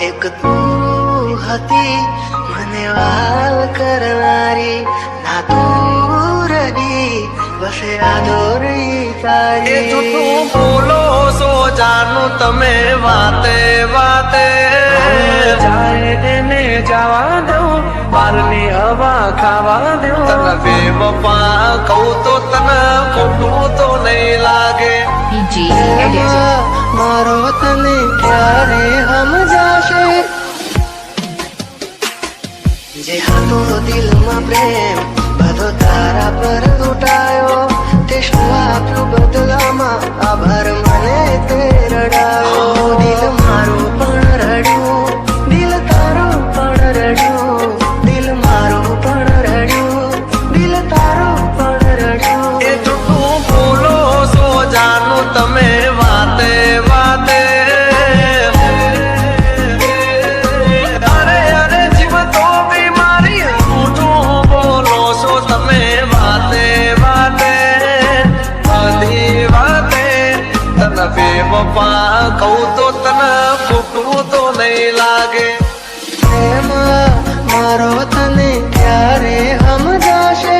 એક તું હતી મને વાલ કરનારી ના તું રહી બસે આદોરી તારી એ તું બોલો સો જાનું તમે વાતે વાતે જાય તેને જવા દઉં બારની હવા ખાવા દઉં તને બેવફા કહું તો તને ખોટું તો નહીં લાગે મારો તને ક્યારે સમજાશે જે હતો દિલમાં પ્રેમ બધો તારા પર તૂટાયો તે શું આપ્યું બદલામાં આભાર મને તે રડાયો દિલ મારું પણ રડ્યું દિલ તારું પણ રડ્યું દિલ મારું પણ રડ્યું દિલ તારું પણ રડ્યું એ તું બોલો સો જાનું તમે વાતે વાતે અરે અરે જીવ તો બી મારી તું બોલો છો તમે વાતે વાતે બધી વાતે તને બેવફા કહું તો તને ખોટું તો નહીં લાગે પ્રેમ મારો તને ક્યારે સમજાશે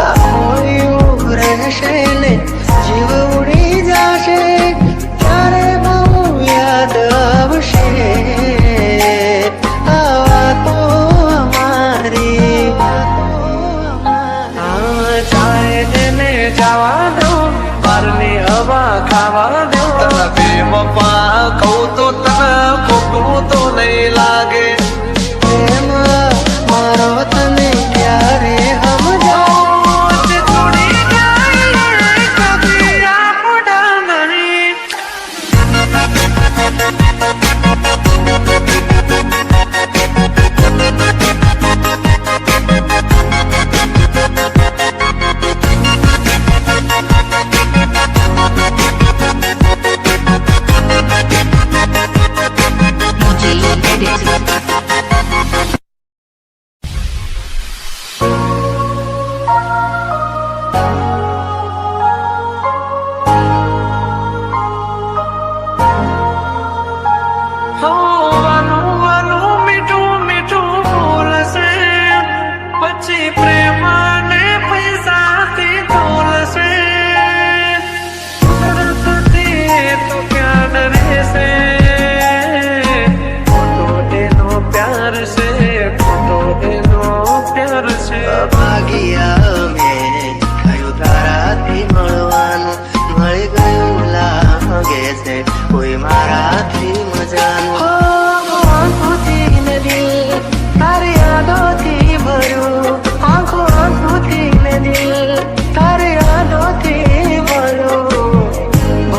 આ હોળિયું રહેશે ને જીવ ઉડી જશે ત્યારે બહુ યાદ આવશે આ વાતો અમારી જાય તેને જવા દઉં બારની હવા ખાવા દઉં તને બેવફા કહું તો તને ખોટું તો નહીં લાગે પ્રેમ મારો તને ક્યારે સમજાશે છોડી જાય કદી આપડા નહીં પછી પ્રેમ ને પૈસાથી તોલશે સરસ્વતી તો ક્યાં રહેશે ખોટો એનો પ્યાર છે ખોટો એનો પ્યાર છે ભાગ્યા મેં થયું તારાથી મળવાનું મળી ગયું લાગે છે કોઈ મારાથી મજાનું આંખોથી ને દિલ તારી યાદોથી ભર્યું આંખોથી ને દિલ તારી યાદોથી ભર્યું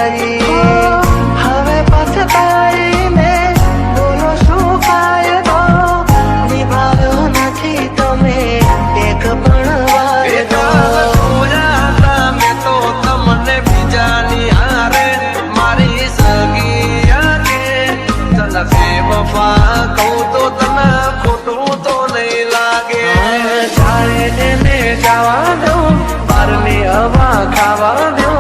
કરી હવે પછતાઈને બોલો શું ફાયદો નિભાવ્યો નથી તમે એક પણ વાયદો જોયા હતા મેં તો તમને બીજાની હારે મારી સગી કે તને બેવફા કહું તો તને ખોટું તો નહીં લાગે જાય એને જવા દો બારની હવા ખાવા દો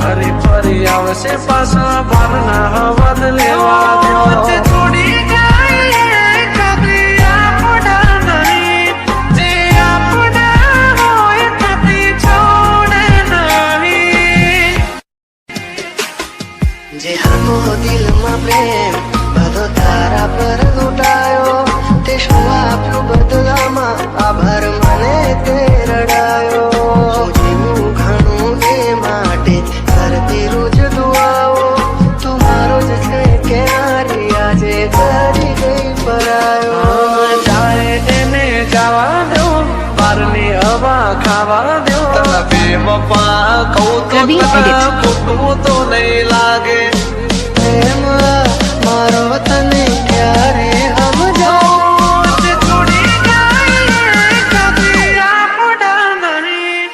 ફરી ફરી આવશે પાછા બારના હવા લેવા દો છોડી જાય કદી આપણા નહીં જે આપણા હોય કદી છોડે નહીં જે હતો દિલમાં પ્રેમ બધો તારા પર લૂંટાયો તે શું આપ્યું બદલામાં આભાર મને તે રડાયો હું જીવું ઘણું એ માટે કરતી રોજ દુઆઓ તું મારો જ છે કે હારી આજે કરી ગઈ પરાયો જાય એને જવા દો બારની હવા ખાવા દો તને બેવફા કહું તો Praveen તને Edit. ખોટું તો નહીં લાગે પ્રેમ મારો તને ક્યારે સમજાવો છોડી જાય કદી આપણા નહીં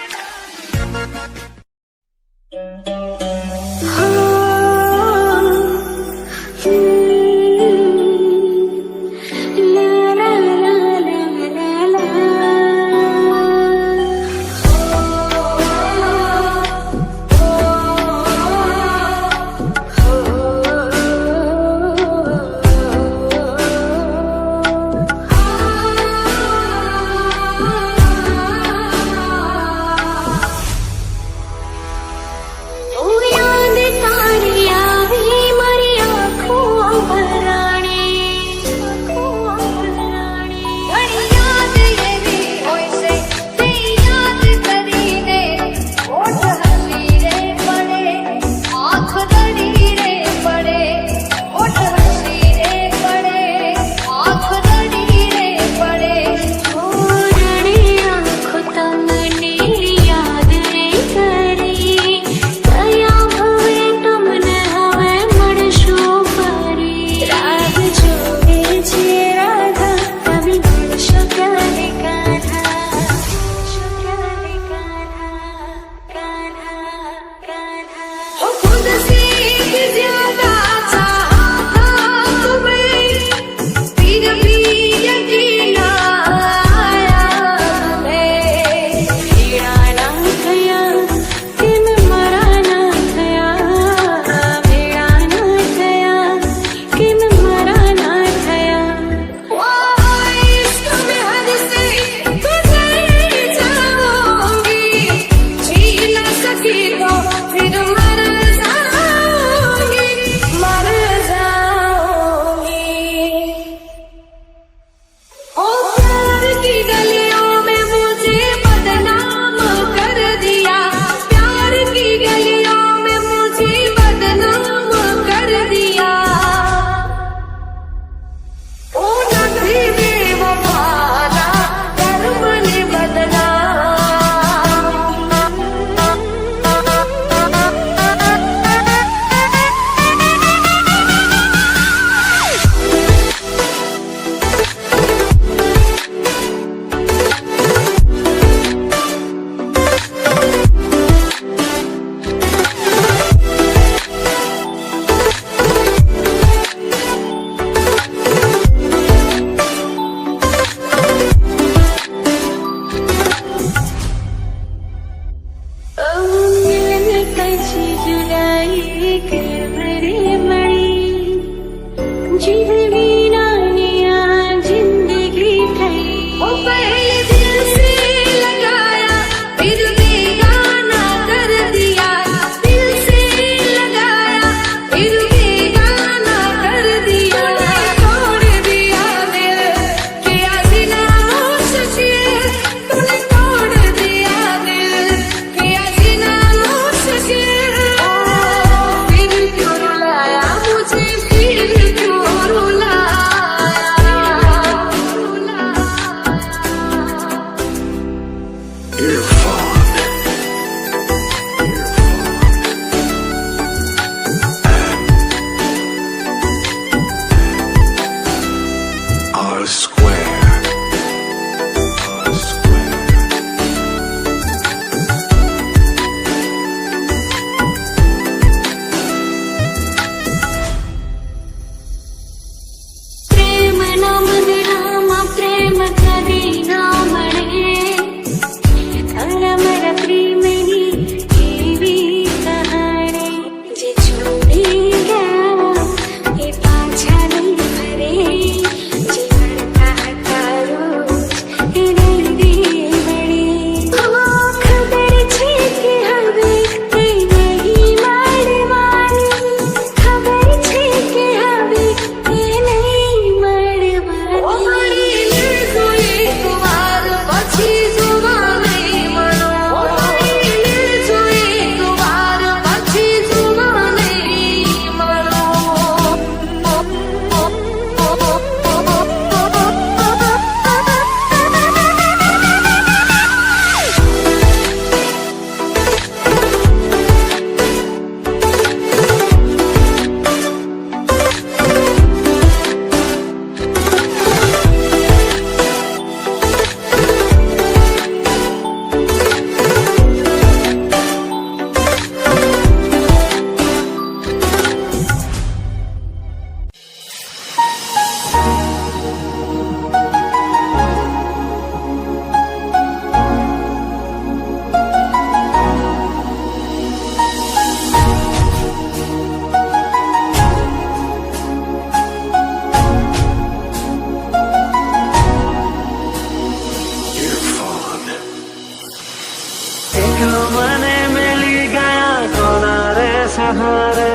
સહારે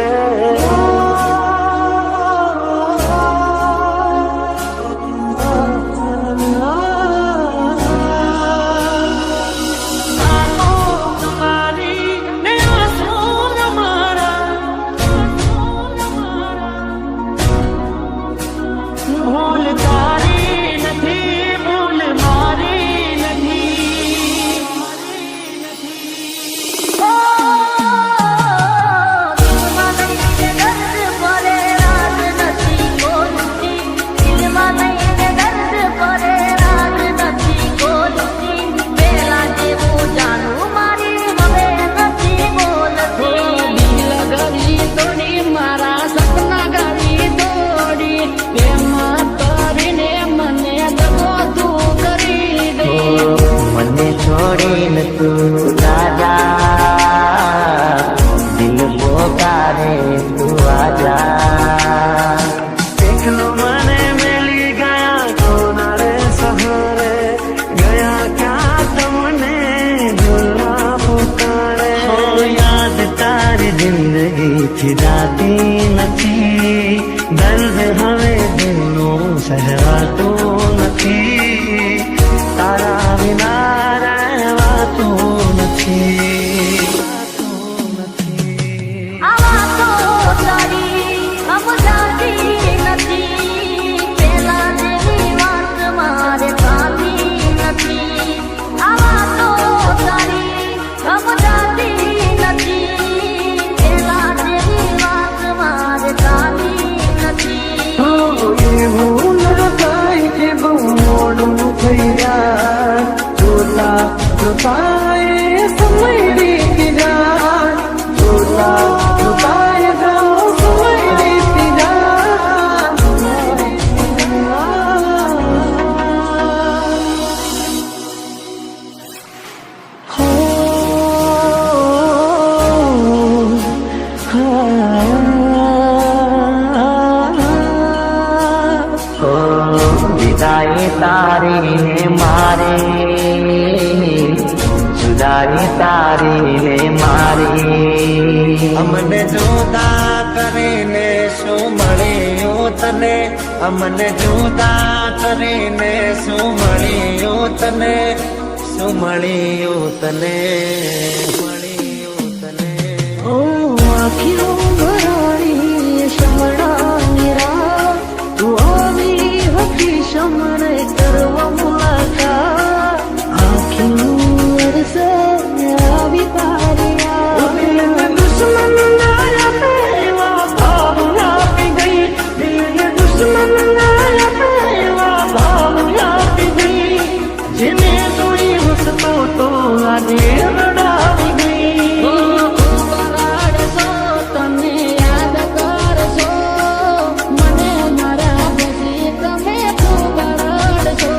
જાતી નથી દર્દ હવે દિલનું સહેવાતું નથી તારા વિના રહેવાતું નથી તારી ને મારે જુદાઈ તારી ને મારી અમને જુદા કરીને શું મળ્યું તને અમને જુદા કરીને શું મળ્યું તને શું મળ્યું તને મળ્યું તને ઓ આખીઓ ભરાણી શમણાની રાત તું આવી હતી શમણે કરવા મુલાકાત આખીઓ અરસે આવી તારી દિલ में दुश्मन आया पेवा भाव आपी गई दिल में दुश्मन आया पेवा भाव आपी गई जिन्हें सुनी हंसतो तो आगे रड़ावी गई बराड़सो तने याद करसो મને મારા પછી તમે તો બરાડશો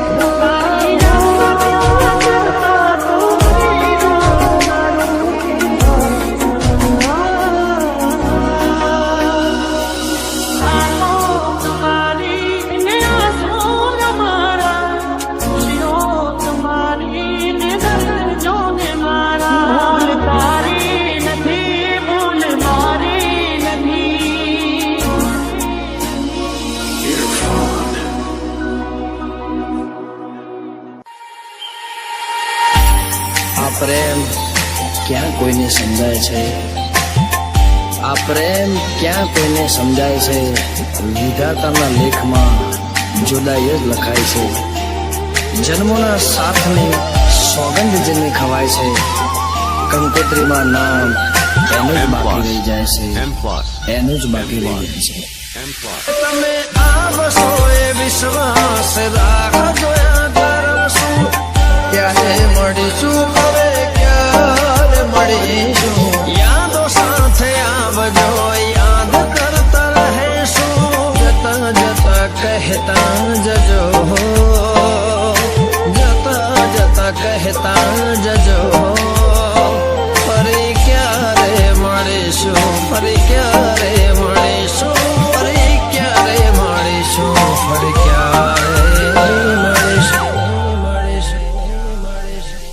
આ પ્રેમ ક્યાં કોઈને સમજાય છે આ પ્રેમ ક્યાં કોઈને સમજાય છે વિધાતાના લેખમાં જુદાઈ જ લખાય છે જન્મોના સાથની સોગંદ જેને ખવાય છે કંકોત્રીમાં નામ એનું જ બાકી રહી જાય છે એનું જ બાકી રહી જાય છે તમે આવશો એ વિશ્વાસ રાખજો ધરમશું ક્યારે મળીશું હવે ક્યારે મળીશું યાદો સાથે આવજો યાદ કરતા રહેશું જતા જતા કહેતા જજો જતા જતા કહેતા જજો ફરી ક્યારે મળીશું ફરી ક્યારે મળીશું ફરી ક્યારે મળીશું ફરી ક્યારે મળીશું મળીશું મળીશું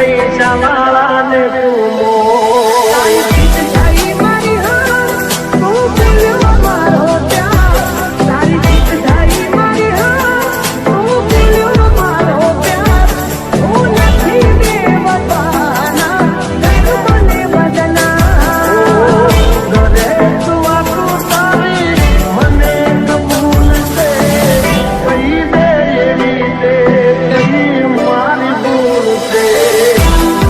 લઈ જવા